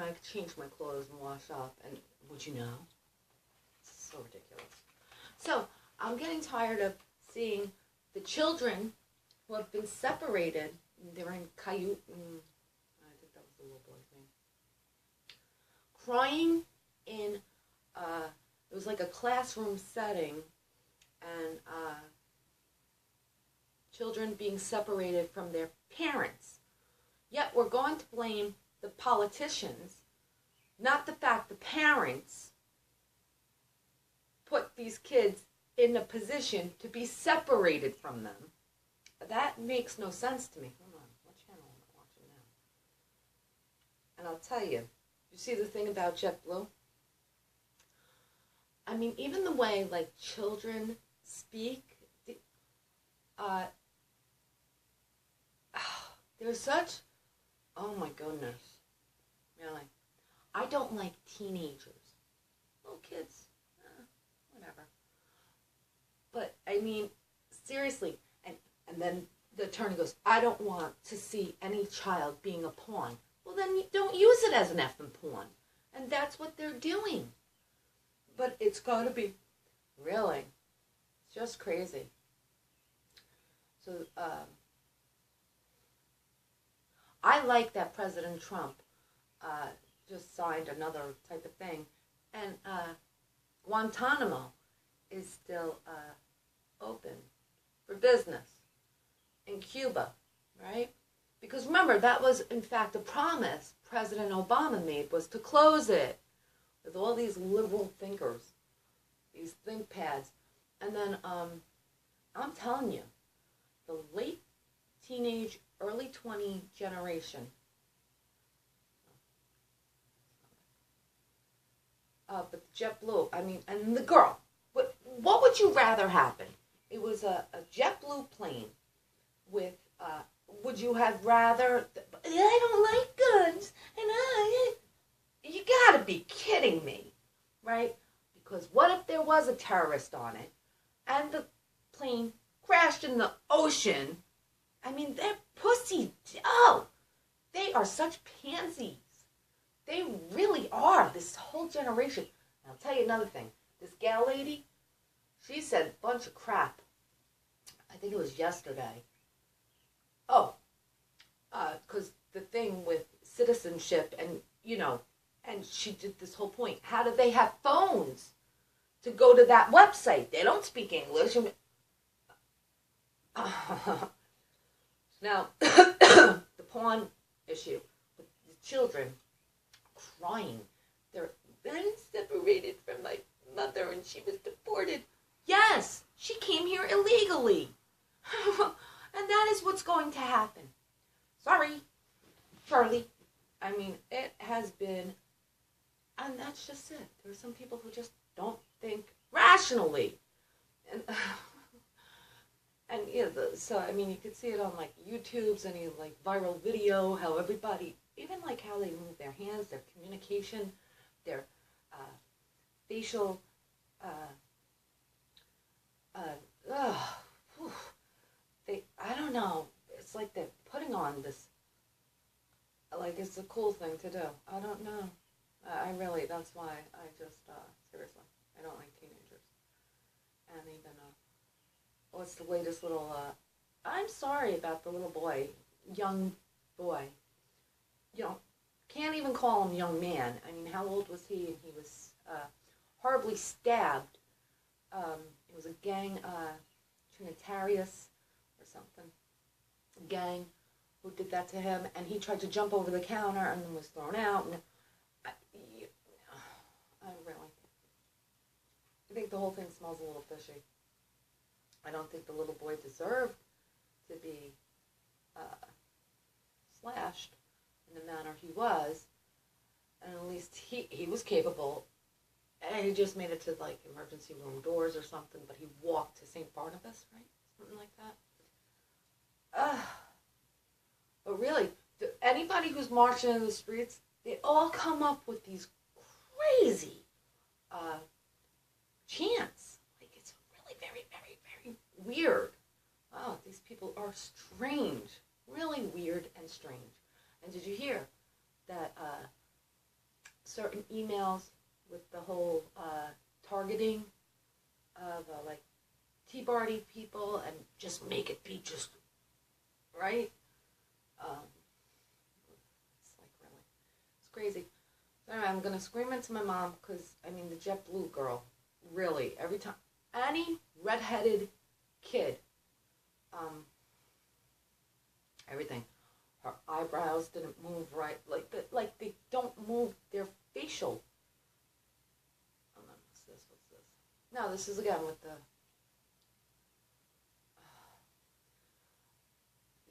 I could change my clothes and wash up, and would you know? It's so ridiculous. So, I'm getting tired of seeing the children who have been separated. They're in cayute, I think that was the little boy thing. Crying in, it was like a classroom setting, and children being separated from their parents. Yet we're going to blame the politicians, not the fact the parents put these kids in a position to be separated from them. That makes no sense to me. Hold on, what channel am I watching now? And I'll tell you, you see the thing about JetBlue? I mean, even the way, like, children speak, there's such, oh my goodness, really. I don't like teenagers. Little kids, whatever. But, I mean, seriously, and then the attorney goes, I don't want to see any child being a pawn. Well, then you don't use it as an effing pawn. And that's what they're doing. But it's got to be, really, it's just crazy. So, I like that President Trump just signed another type of thing. And Guantanamo is still open for business in Cuba, right? Because remember, that was, in fact, a promise President Obama made, was to close it with all these liberal thinkers, these think pads. And then, I'm telling you, the late teenage, early 20 generation, but JetBlue, I mean, and the girl, what would you rather happen? It was a JetBlue plane with, would you have rather, I don't like guns, and you gotta be kidding me, right? Because what if there was a terrorist on it, and the plane crashed in the ocean? I mean, they're pussy, oh, they are such pansies. They really are, this whole generation. And I'll tell you another thing. This gal lady, she said a bunch of crap. I think it was yesterday. Oh, because the thing with citizenship and, you know, and she did this whole point. How do they have phones to go to that website? They don't speak English. Now, the pawn issue with the children crying. I'm separated from my mother and she was deported. Yes, she came here illegally. And that is what's going to happen. Sorry, Charlie. I mean, it has been, and that's just it. There are some people who just don't think rationally. And yeah, so I mean, you could see it on like YouTube's any like viral video, how everybody, even like how they move their hands, their communication, their facial, I don't know, it's like they're putting on this, like it's a cool thing to do. I don't know. I really, that's why I just, seriously, I don't like teenagers. And even, what's the latest little, I'm sorry about the little boy, young boy. You know, can't even call him young man. I mean, how old was he? And he was horribly stabbed. It was a gang, Trinitarius or something, a gang who did that to him, and he tried to jump over the counter and was thrown out. And I think the whole thing smells a little fishy. I don't think the little boy deserved to be slashed in the manner he was, and at least he was capable, and he just made it to like emergency room doors or something, but he walked to St. Barnabas, right? Something like that. But really, anybody who's marching in the streets, they all come up with these crazy chants. Like, it's really very, very, very weird. Wow, these people are strange. Really weird and strange. And did you hear that certain emails with the whole targeting of like Tea Party people and just make it be just right. It's like really, it's crazy. So anyway, I'm gonna scream into my mom because I mean the JetBlue girl, really every time any redheaded kid, everything. Her eyebrows didn't move right, like they don't move their facial. Oh no, what's this? What's this? No, this is again with the.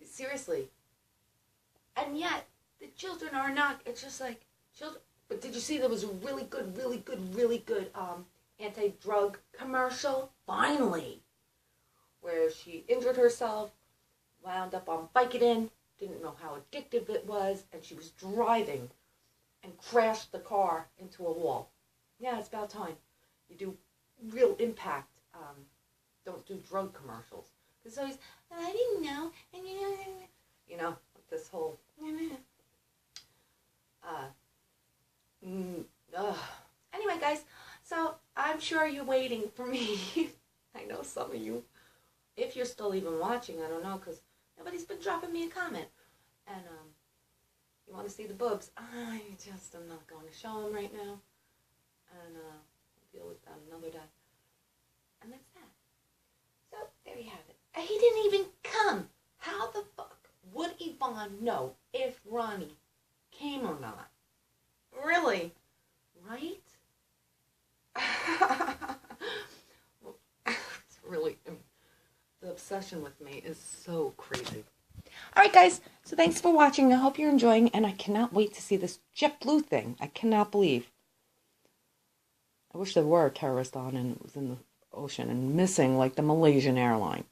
Seriously, and yet the children are not. It's just like children. But did you see there was a really good anti-drug commercial? Finally, where she injured herself, wound up on Vicodin, didn't know how addictive it was, and she was driving and crashed the car into a wall. Yeah, it's about time. You do real impact. Don't do drug commercials. Because always, I didn't know, and you know, this whole, anyway, guys, so I'm sure you're waiting for me. I know some of you, if you're still even watching, I don't know, because nobody's been dropping me a comment. And, you want to see the boobs? I'm not going to show them right now. And, we'll deal with that another day. And that's that. So, there you have it. He didn't even come. How the fuck would Yvonne know if Ronnie came or not? Really? Right? It's really, the obsession with me is so crazy. Alright guys, so thanks for watching. I hope you're enjoying, and I cannot wait to see this JetBlue thing. I cannot believe. I wish there were a terrorist on and it was in the ocean and missing like the Malaysian airline.